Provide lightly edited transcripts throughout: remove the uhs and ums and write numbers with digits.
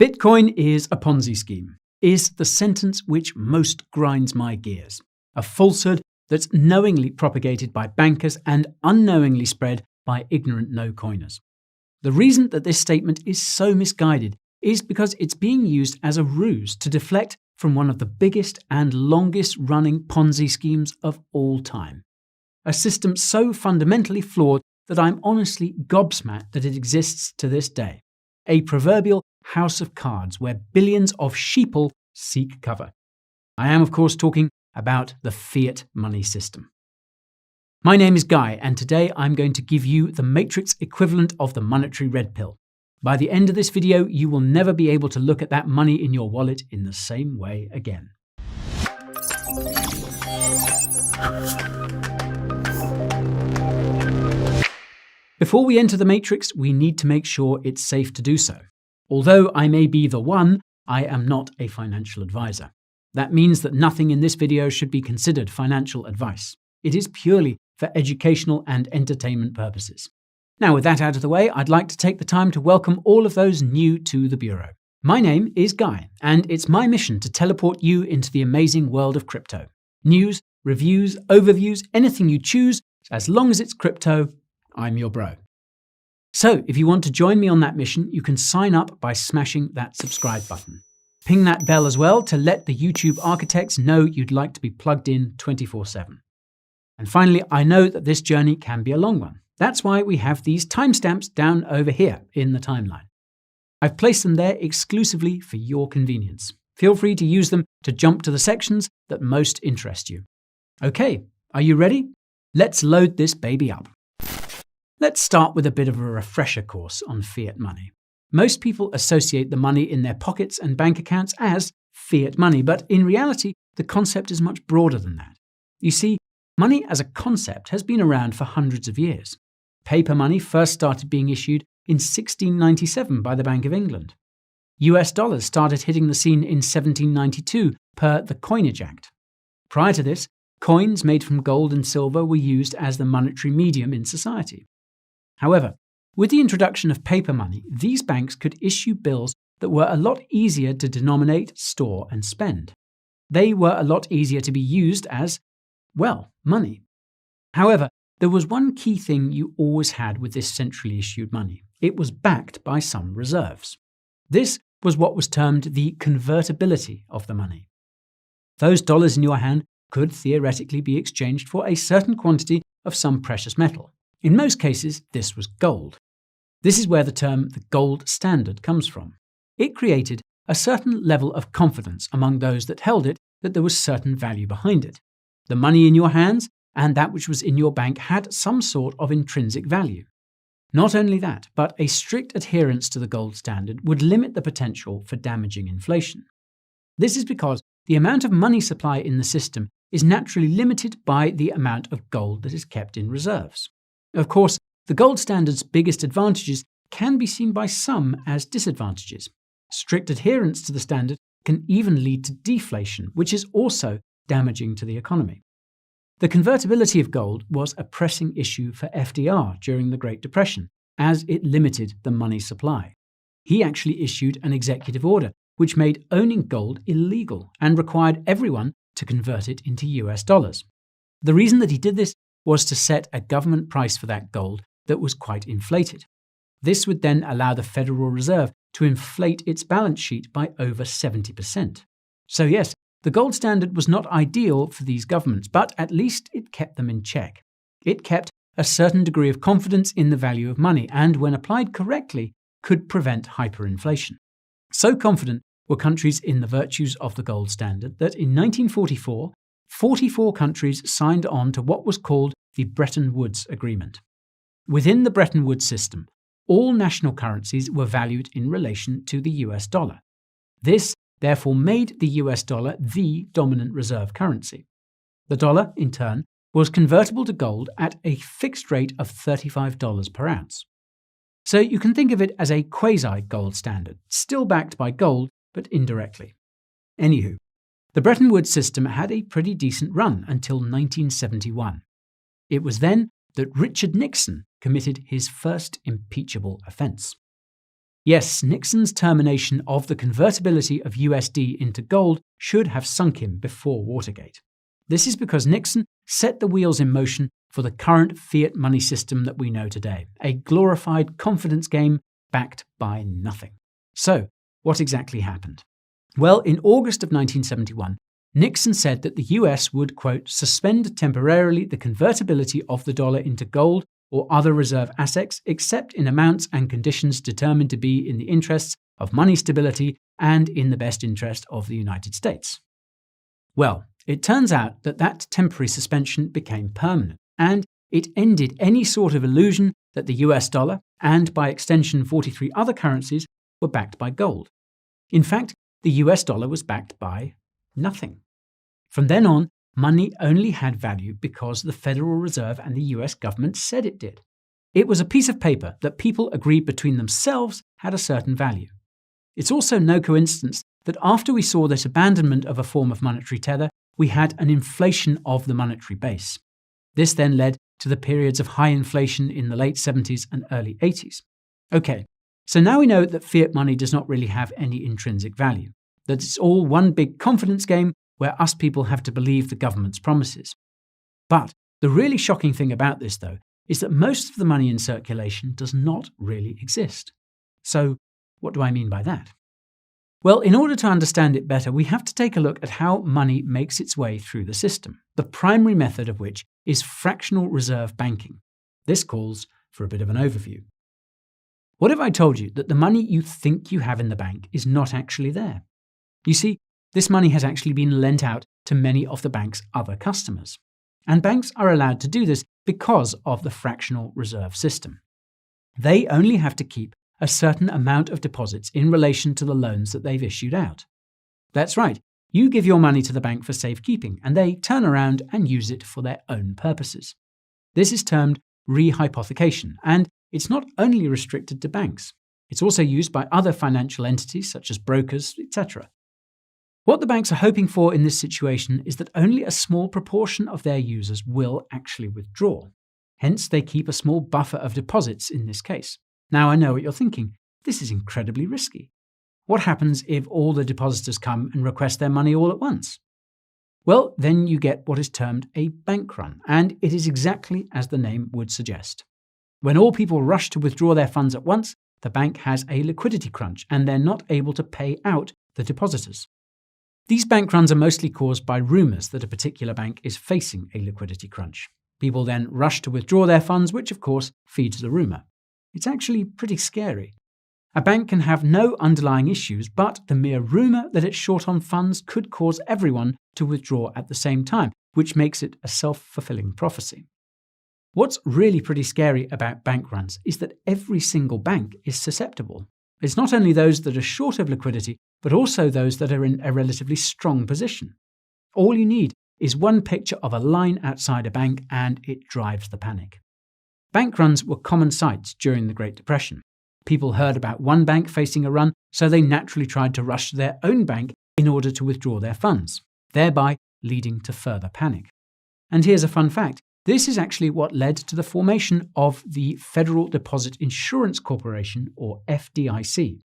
Bitcoin is a Ponzi scheme, is the sentence which most grinds my gears. A falsehood that's knowingly propagated by bankers and unknowingly spread by ignorant no-coiners. The reason that this statement is so misguided is because it's being used as a ruse to deflect from one of the biggest and longest-running Ponzi schemes of all time. A system so fundamentally flawed that I'm honestly gobsmacked that it exists to this day. A proverbial house of cards where billions of sheeple seek cover. I am, of course, talking about the fiat money system. My name is Guy, and today I'm going to give you the matrix equivalent of the monetary red pill. By the end of this video, you will never be able to look at that money in your wallet in the same way again. Before we enter the matrix, we need to make sure it's safe to do so. Although I may be the one, I am not a financial advisor. That means that nothing in this video should be considered financial advice. It is purely for educational and entertainment purposes. Now, with that out of the way, I'd like to take the time to welcome all of those new to the Bureau. My name is Guy, and it's my mission to teleport you into the amazing world of crypto. News, reviews, overviews, anything you choose, as long as it's crypto, I'm your bro. So, if you want to join me on that mission, you can sign up by smashing that subscribe button. Ping that bell as well to let the YouTube architects know you'd like to be plugged in 24/7. And finally, I know that this journey can be a long one. That's why we have these timestamps down over here in the timeline. I've placed them there exclusively for your convenience. Feel free to use them to jump to the sections that most interest you. Okay, are you ready? Let's load this baby up. Let's start with a bit of a refresher course on fiat money. Most people associate the money in their pockets and bank accounts as fiat money, but in reality, the concept is much broader than that. You see, money as a concept has been around for hundreds of years. Paper money first started being issued in 1697 by the Bank of England. US dollars started hitting the scene in 1792 per the Coinage Act. Prior to this, coins made from gold and silver were used as the monetary medium in society. However, with the introduction of paper money, these banks could issue bills that were a lot easier to denominate, store, and spend. They were a lot easier to be used as, well, money. However, there was one key thing you always had with this centrally issued money. It was backed by some reserves. This was what was termed the convertibility of the money. Those dollars in your hand could theoretically be exchanged for a certain quantity of some precious metal. In most cases, this was gold. This is where the term the gold standard comes from. It created a certain level of confidence among those that held it that there was certain value behind it. The money in your hands and that which was in your bank had some sort of intrinsic value. Not only that, but a strict adherence to the gold standard would limit the potential for damaging inflation. This is because the amount of money supply in the system is naturally limited by the amount of gold that is kept in reserves. Of course, the gold standard's biggest advantages can be seen by some as disadvantages. Strict adherence to the standard can even lead to deflation, which is also damaging to the economy. The convertibility of gold was a pressing issue for FDR during the Great Depression, as it limited the money supply. He actually issued an executive order which made owning gold illegal and required everyone to convert it into US dollars. The reason that he did this was to set a government price for that gold that was quite inflated. This would then allow the Federal Reserve to inflate its balance sheet by over 70%. So yes, the gold standard was not ideal for these governments, but at least it kept them in check. It kept a certain degree of confidence in the value of money and, when applied correctly, could prevent hyperinflation. So confident were countries in the virtues of the gold standard that in 1944, 44 countries signed on to what was called the Bretton Woods Agreement. Within the Bretton Woods system, all national currencies were valued in relation to the US dollar. This therefore made the US dollar the dominant reserve currency. The dollar, in turn, was convertible to gold at a fixed rate of $35 per ounce. So you can think of it as a quasi-gold standard, still backed by gold, but indirectly. Anywho, the Bretton Woods system had a pretty decent run until 1971. It was then that Richard Nixon committed his first impeachable offence. Yes, Nixon's termination of the convertibility of USD into gold should have sunk him before Watergate. This is because Nixon set the wheels in motion for the current fiat money system that we know today, a glorified confidence game backed by nothing. So, what exactly happened? Well, in August of 1971, Nixon said that the US would, quote, suspend temporarily the convertibility of the dollar into gold or other reserve assets, except in amounts and conditions determined to be in the interests of money stability and in the best interest of the United States. Well, it turns out that that temporary suspension became permanent, and it ended any sort of illusion that the US dollar, and by extension 43 other currencies, were backed by gold. In fact, the US dollar was backed by nothing. From then on, money only had value because the Federal Reserve and the US government said it did. It was a piece of paper that people agreed between themselves had a certain value. It's also no coincidence that after we saw this abandonment of a form of monetary tether, we had an inflation of the monetary base. This then led to the periods of high inflation in the late 70s and early 80s. Okay, so now we know that fiat money does not really have any intrinsic value, that it's all one big confidence game where us people have to believe the government's promises. But the really shocking thing about this, though, is that most of the money in circulation does not really exist. So, what do I mean by that? Well, in order to understand it better, we have to take a look at how money makes its way through the system, the primary method of which is fractional reserve banking. This calls for a bit of an overview. What if I told you that the money you think you have in the bank is not actually there? You see, this money has actually been lent out to many of the bank's other customers. And banks are allowed to do this because of the fractional reserve system. They only have to keep a certain amount of deposits in relation to the loans that they've issued out. That's right, you give your money to the bank for safekeeping, and they turn around and use it for their own purposes. This is termed rehypothecation, and it's not only restricted to banks. It's also used by other financial entities such as brokers, etc. What the banks are hoping for in this situation is that only a small proportion of their users will actually withdraw. Hence, they keep a small buffer of deposits in this case. Now I know what you're thinking. This is incredibly risky. What happens if all the depositors come and request their money all at once? Well, then you get what is termed a bank run, and it is exactly as the name would suggest. When all people rush to withdraw their funds at once, the bank has a liquidity crunch, and they're not able to pay out the depositors. These bank runs are mostly caused by rumours that a particular bank is facing a liquidity crunch. People then rush to withdraw their funds, which of course feeds the rumour. It's actually pretty scary. A bank can have no underlying issues, but the mere rumour that it's short on funds could cause everyone to withdraw at the same time, which makes it a self-fulfilling prophecy. What's really pretty scary about bank runs is that every single bank is susceptible. It's not only those that are short of liquidity, but also those that are in a relatively strong position. All you need is one picture of a line outside a bank and it drives the panic. Bank runs were common sights during the Great Depression. People heard about one bank facing a run, so they naturally tried to rush to their own bank in order to withdraw their funds, thereby leading to further panic. And here's a fun fact. This is actually what led to the formation of the Federal Deposit Insurance Corporation, or FDIC.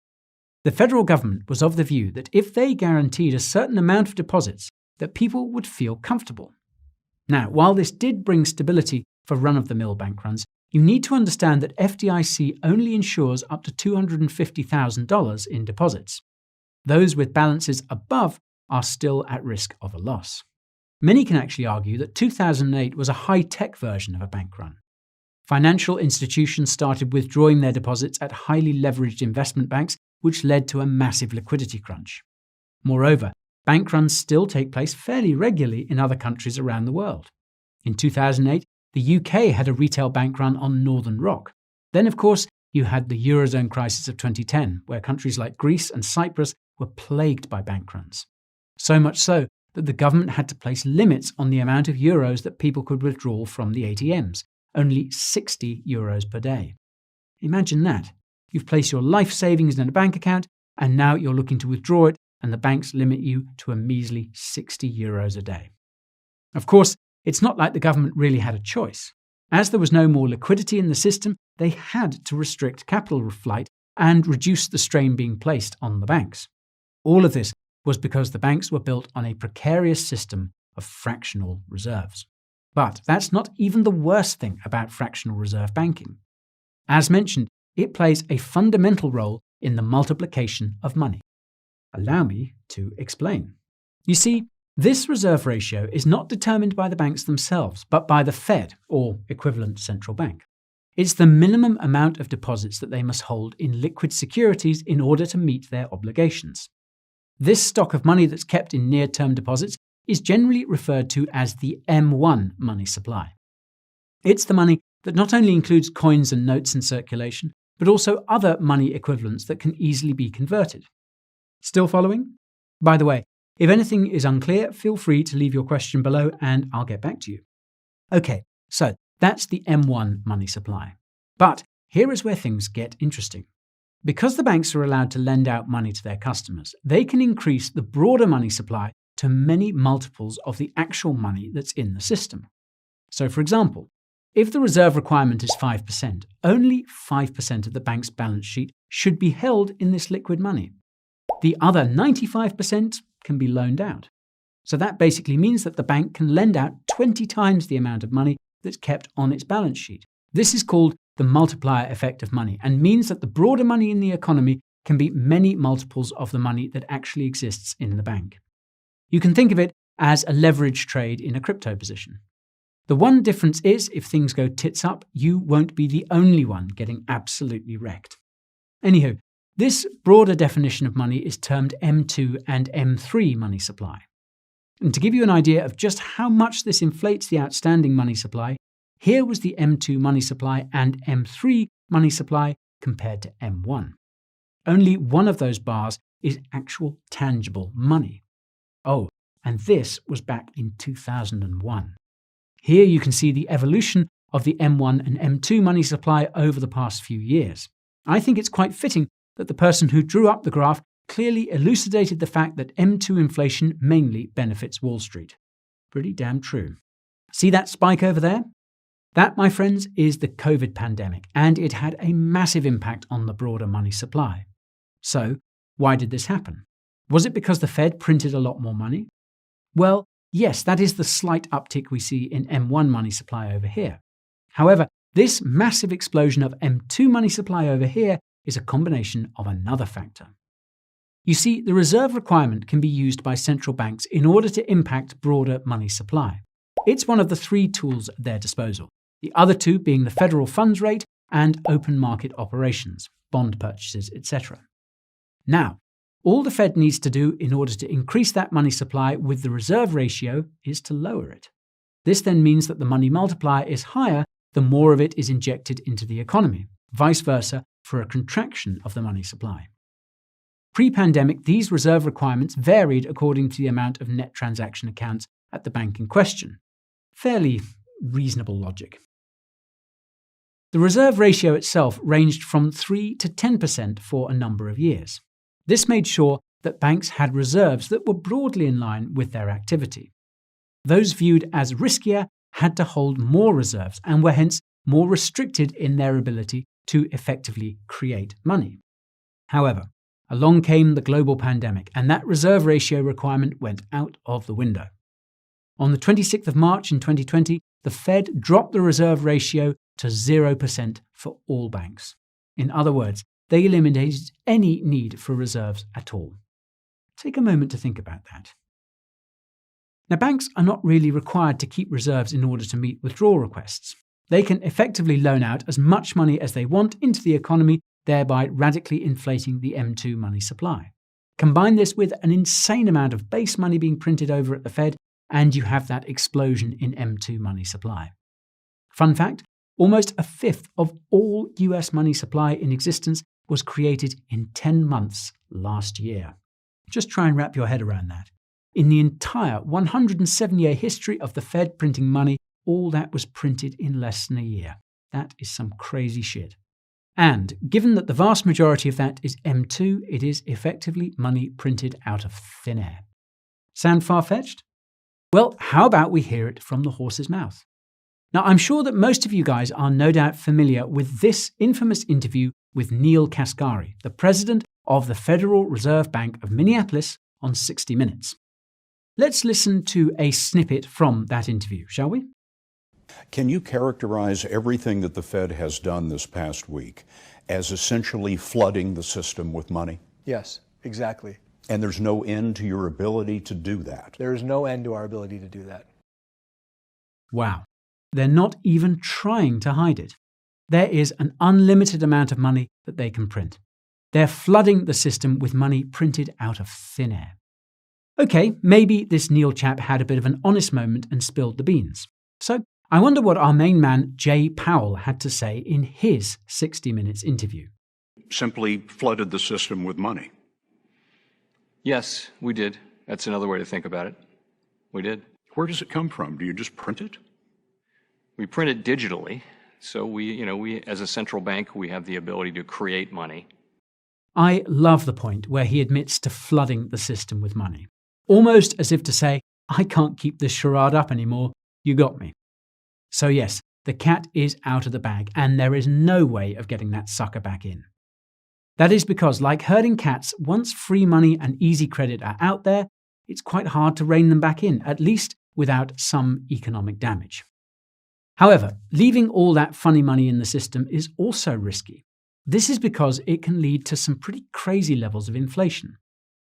The federal government was of the view that if they guaranteed a certain amount of deposits, that people would feel comfortable. Now, while this did bring stability for run-of-the-mill bank runs, you need to understand that FDIC only insures up to $250,000 in deposits. Those with balances above are still at risk of a loss. Many can actually argue that 2008 was a high-tech version of a bank run. Financial institutions started withdrawing their deposits at highly leveraged investment banks, which led to a massive liquidity crunch. Moreover, bank runs still take place fairly regularly in other countries around the world. In 2008, the UK had a retail bank run on Northern Rock. Then, of course, you had the Eurozone crisis of 2010, where countries like Greece and Cyprus were plagued by bank runs. So much so that the government had to place limits on the amount of euros that people could withdraw from the ATMs, only 60 euros per day. Imagine that. You've placed your life savings in a bank account, and now you're looking to withdraw it, and the banks limit you to a measly 60 euros a day. Of course, it's not like the government really had a choice. As there was no more liquidity in the system, they had to restrict capital flight and reduce the strain being placed on the banks. All of this was because the banks were built on a precarious system of fractional reserves. But that's not even the worst thing about fractional reserve banking. As mentioned, it plays a fundamental role in the multiplication of money. Allow me to explain. You see, this reserve ratio is not determined by the banks themselves, but by the Fed, or equivalent central bank. It's the minimum amount of deposits that they must hold in liquid securities in order to meet their obligations. This stock of money that's kept in near-term deposits is generally referred to as the M1 money supply. It's the money that not only includes coins and notes in circulation, but also other money equivalents that can easily be converted. Still following? By the way, if anything is unclear, feel free to leave your question below and I'll get back to you. Okay, so that's the M1 money supply. But here is where things get interesting. Because the banks are allowed to lend out money to their customers, they can increase the broader money supply to many multiples of the actual money that's in the system. So for example, if the reserve requirement is 5%, only 5% of the bank's balance sheet should be held in this liquid money. The other 95% can be loaned out. So that basically means that the bank can lend out 20 times the amount of money that's kept on its balance sheet. This is called the multiplier effect of money and means that the broader money in the economy can be many multiples of the money that actually exists in the bank. You can think of it as a leverage trade in a crypto position. The one difference is if things go tits up, you won't be the only one getting absolutely wrecked. Anywho, this broader definition of money is termed M2 and M3 money supply. And to give you an idea of just how much this inflates the outstanding money supply, here was the M2 money supply and M3 money supply compared to M1. Only one of those bars is actual tangible money. Oh, and this was back in 2001. Here you can see the evolution of the M1 and M2 money supply over the past few years. I think it's quite fitting that the person who drew up the graph clearly elucidated the fact that M2 inflation mainly benefits Wall Street. Pretty damn true. See that spike over there? That, my friends, is the COVID pandemic, and it had a massive impact on the broader money supply. So, why did this happen? Was it because the Fed printed a lot more money? Well, yes, that is the slight uptick we see in M1 money supply over here. However, this massive explosion of M2 money supply over here is a combination of another factor. You see, the reserve requirement can be used by central banks in order to impact broader money supply. It's one of the three tools at their disposal, the other two being the federal funds rate and open market operations, bond purchases, etc. Now, all the Fed needs to do in order to increase that money supply with the reserve ratio is to lower it. This then means that the money multiplier is higher the more of it is injected into the economy, vice versa for a contraction of the money supply. Pre-pandemic, these reserve requirements varied according to the amount of net transaction accounts at the bank in question. Fairly reasonable logic. The reserve ratio itself ranged from 3 to 10% for a number of years. This made sure that banks had reserves that were broadly in line with their activity. Those viewed as riskier had to hold more reserves and were hence more restricted in their ability to effectively create money. However, along came the global pandemic, and that reserve ratio requirement went out of the window. On the 26th of March in 2020, the Fed dropped the reserve ratio to 0% for all banks. In other words, they eliminated any need for reserves at all. Take a moment to think about that. Now, banks are not really required to keep reserves in order to meet withdrawal requests. They can effectively loan out as much money as they want into the economy, thereby radically inflating the M2 money supply. Combine this with an insane amount of base money being printed over at the Fed, and you have that explosion in M2 money supply. Fun fact, almost a fifth of all US money supply in existence was created in 10 months last year. Just try and wrap your head around that. In the entire 107-year history of the Fed printing money, all that was printed in less than a year. That is some crazy shit. And given that the vast majority of that is M2, it is effectively money printed out of thin air. Sound far-fetched? Well, how about we hear it from the horse's mouth? Now, I'm sure that most of you guys are no doubt familiar with this infamous interview with Neil Kaskari, the president of the Federal Reserve Bank of Minneapolis, on 60 Minutes. Let's listen to a snippet from that interview, shall we? Can you characterize everything that the Fed has done this past week as essentially flooding the system with money? Yes, exactly. And there's no end to your ability to do that? There is no end to our ability to do that. Wow. They're not even trying to hide it. There is an unlimited amount of money that they can print. They're flooding the system with money printed out of thin air. Okay, maybe this Neil chap had a bit of an honest moment and spilled the beans. So I wonder what our main man, Jay Powell, had to say in his 60 Minutes interview. Simply flooded the system with money. Yes, we did. That's another way to think about it. We did. Where does it come from? Do you just print it? We print it digitally. So we as a central bank, we have the ability to create money. I love the point where he admits to flooding the system with money. Almost as if to say, I can't keep this charade up anymore. You got me. So yes, the cat is out of the bag, and there is no way of getting that sucker back in. That is because, like herding cats, once free money and easy credit are out there, it's quite hard to rein them back in, at least without some economic damage. However, leaving all that funny money in the system is also risky. This is because it can lead to some pretty crazy levels of inflation.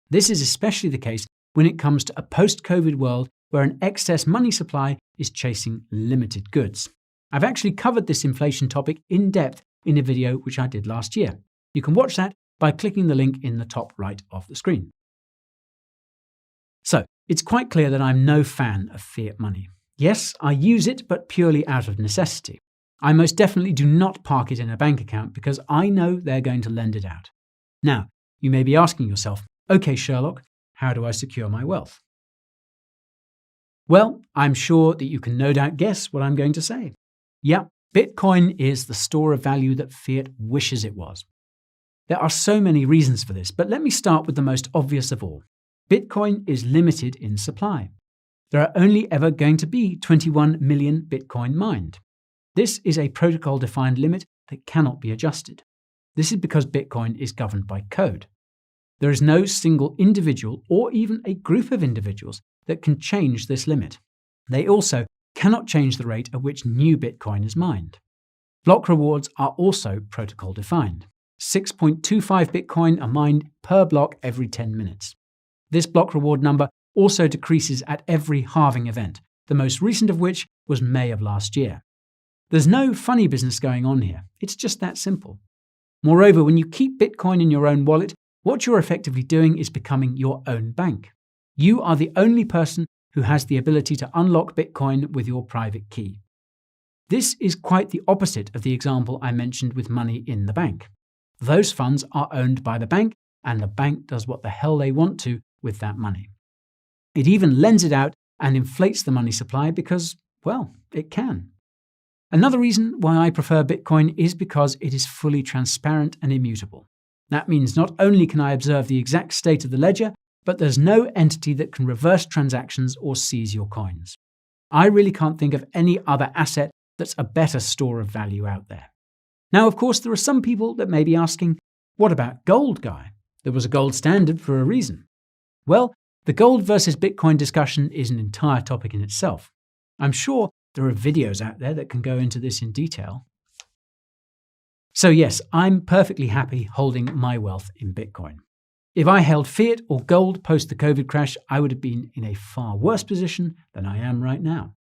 This is especially the case when it comes to a post-COVID world where an excess money supply is chasing limited goods. I've actually covered this inflation topic in depth in a video which I did last year. You can watch that by clicking the link in the top right of the screen. So, it's quite clear that I'm no fan of fiat money. Yes, I use it, but purely out of necessity. I most definitely do not park it in a bank account because I know they're going to lend it out. Now, you may be asking yourself, okay, Sherlock, how do I secure my wealth? Well, I'm sure that you can no doubt guess what I'm going to say. Yeah, Bitcoin is the store of value that fiat wishes it was. There are so many reasons for this, but let me start with the most obvious of all. Bitcoin is limited in supply. There are only ever going to be 21 million Bitcoin mined. This is a protocol-defined limit that cannot be adjusted. This is because Bitcoin is governed by code. There is no single individual or even a group of individuals that can change this limit. They also cannot change the rate at which new Bitcoin is mined. Block rewards are also protocol-defined. 6.25 Bitcoin are mined per block every 10 minutes. This block reward number also decreases at every halving event, the most recent of which was May of last year. There's no funny business going on here. It's just that simple. Moreover, when you keep Bitcoin in your own wallet, what you're effectively doing is becoming your own bank. You are the only person who has the ability to unlock Bitcoin with your private key. This is quite the opposite of the example I mentioned with money in the bank. Those funds are owned by the bank, and the bank does what the hell they want to with that money. It even lends it out and inflates the money supply because, well, it can. Another reason why I prefer Bitcoin is because it is fully transparent and immutable. That means not only can I observe the exact state of the ledger, but there's no entity that can reverse transactions or seize your coins. I really can't think of any other asset that's a better store of value out there. Now, of course, there are some people that may be asking, what about gold, Guy? There was a gold standard for a reason. Well, the gold versus Bitcoin discussion is an entire topic in itself. I'm sure there are videos out there that can go into this in detail. So yes, I'm perfectly happy holding my wealth in Bitcoin. If I held fiat or gold post the COVID crash, I would have been in a far worse position than I am right now.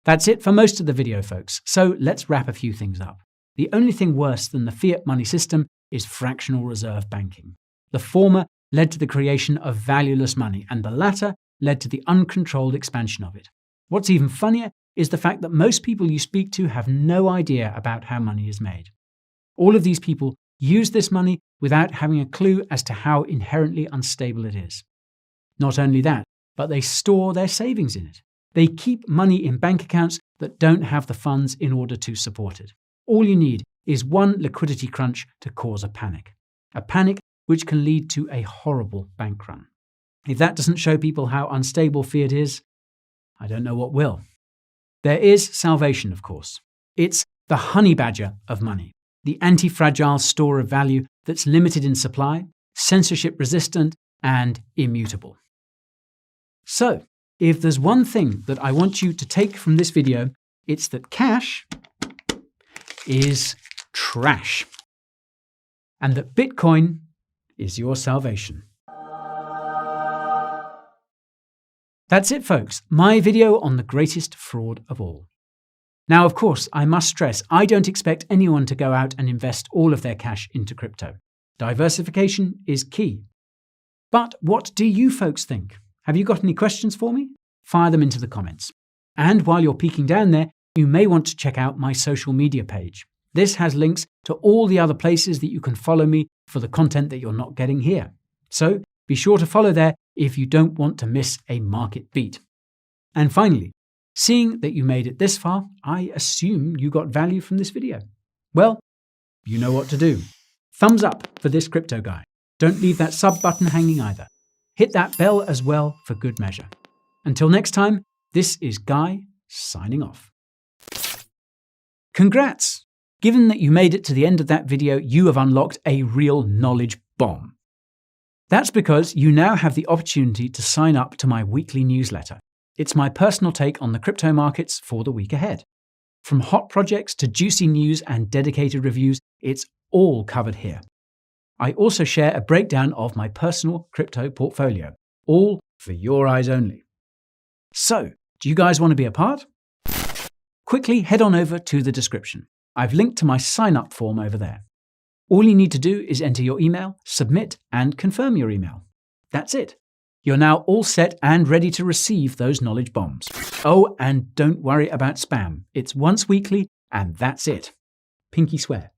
That's it for most of the video, folks. So let's wrap a few things up. The only thing worse than the fiat money system is fractional reserve banking. The former led to the creation of valueless money, and the latter led to the uncontrolled expansion of it. What's even funnier is the fact that most people you speak to have no idea about how money is made. All of these people use this money without having a clue as to how inherently unstable it is. Not only that, but they store their savings in it. They keep money in bank accounts that don't have the funds in order to support it. All you need is one liquidity crunch to cause a panic which can lead to a horrible bank run. If that doesn't show people how unstable fiat is, I don't know what will. There is salvation, of course. It's the honey badger of money, the anti-fragile store of value that's limited in supply, censorship-resistant, and immutable. So, if there's one thing that I want you to take from this video, it's that cash is trash, and that Bitcoin is your salvation. That's it, folks. My video on the greatest fraud of all. Now, of course, I must stress, I don't expect anyone to go out and invest all of their cash into crypto. Diversification is key. But what do you folks think? Have you got any questions for me? Fire them into the comments. And while you're peeking down there, you may want to check out my social media page. This has links to all the other places that you can follow me for the content that you're not getting here. So be sure to follow there if you don't want to miss a market beat. And finally, seeing that you made it this far, I assume you got value from this video. Well, you know what to do. Thumbs up for this crypto guy. Don't leave that sub button hanging either. Hit that bell as well for good measure. Until next time, this is Guy signing off. Congrats! Given that you made it to the end of that video, you have unlocked a real knowledge bomb. That's because you now have the opportunity to sign up to my weekly newsletter. It's my personal take on the crypto markets for the week ahead. From hot projects to juicy news and dedicated reviews, it's all covered here. I also share a breakdown of my personal crypto portfolio, all for your eyes only. So, do you guys want to be a part? Quickly head on over to the description. I've linked to my sign-up form over there. All you need to do is enter your email, submit, and confirm your email. That's it. You're now all set and ready to receive those knowledge bombs. Oh, and don't worry about spam. It's once weekly, and that's it. Pinky swear.